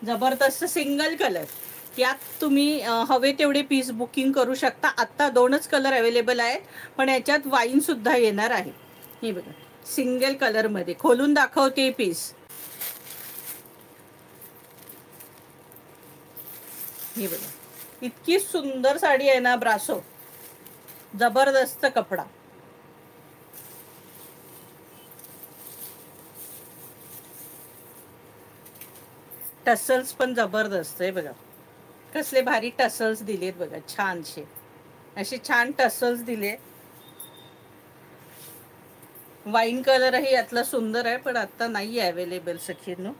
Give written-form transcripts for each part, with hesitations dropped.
जबरदस्त single colour, यात तुम्ही हवे तेवढे पीस बुकिंग करू शकता. आत्ता 2च कलर अवेलेबल आहेत, पण याच्यात वाईनसुद्धा येणार आहे. हे बघा, सिंगल कलरमध्ये खोलून दाखवते पीस. हे बघा, इतकी सुंदर साडी आहे ना ब्रासो, जबरदस्त कपडा. टसल्स पण जबरदस्त आहे बघा, कसले भारी टसल्स दिलेत बघा, छानशे असे छान टसल्स दिले. वाईन कलरही यातला सुंदर आहे, पण आता नाही आहे अवेलेबल सखींनो.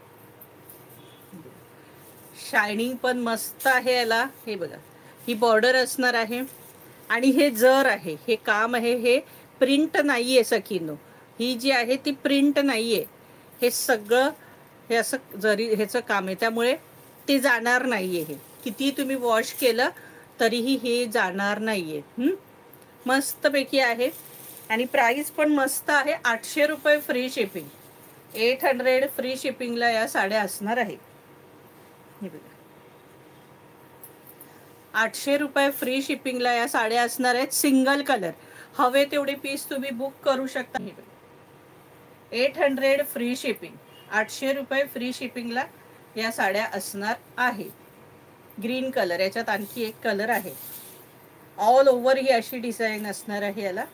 शायनिंग पण मस्त आहे याला. हे बघा, ही बॉर्डर असणार आहे आणि हे जर आहे, हे काम आहे, हे प्रिंट नाही आहे सखींनो. ही जी आहे ती प्रिंट नाही आहे, हे सगळं हे असं जरी ह्याचं काम आहे, त्यामुळे ते जाणार नाही आहे. हे किती तुम्ही वॉश केलं तरीही हे जाणार नाही आहे. मस्तपैकी आहे आणि प्राईस पण मस्त आहे. 800 रुपये फ्री शिपिंग, 800 फ्री शिपिंगला या साड्या असणार आहे. हे बघा, 800 रुपये फ्री शिपिंगला या साड्या असणार आहेत. सिंगल कलर, हवे तेवढे पीस तुम्ही बुक करू शकता. 800 फ्री शिपिंग, 800 रुपये फ्री शिपिंगला या साड्या असणार आहे. ग्रीन कलर, याच्यात आणखी एक कलर आहे. ऑल ओव्हर ही अशी डिझाईन असणार आहे याला.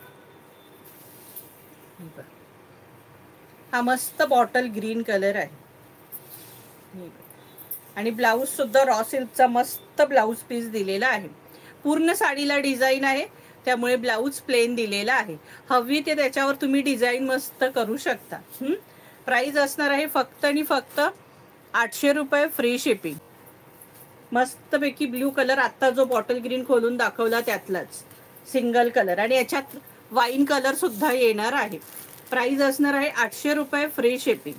हा मस्त बॉटल ग्रीन कलर आहे आणि ब्लाऊज सुद्धा रॉ सिल्कचा मस्त ब्लाऊज पीस दिलेला आहे. पूर्ण साडीला डिझाईन आहे, त्यामुळे ब्लाऊज प्लेन दिलेला आहे. हवी ते त्याच्यावर तुम्ही डिझाईन मस्त करू शकता. प्राइस असणार आहे फक्त आणि फक्त 800 रुपये फ्री शिपिंग. मस्तपैकी ब्ल्यू कलर, आत्ता जो बॉटल ग्रीन खोलून दाखवला त्यातलाच सिंगल कलर, आणि याच्यात वाईन कलर सुद्धा येणार आहे. प्राइस असणार आहे 800 रुपये फ्री शिपिंग.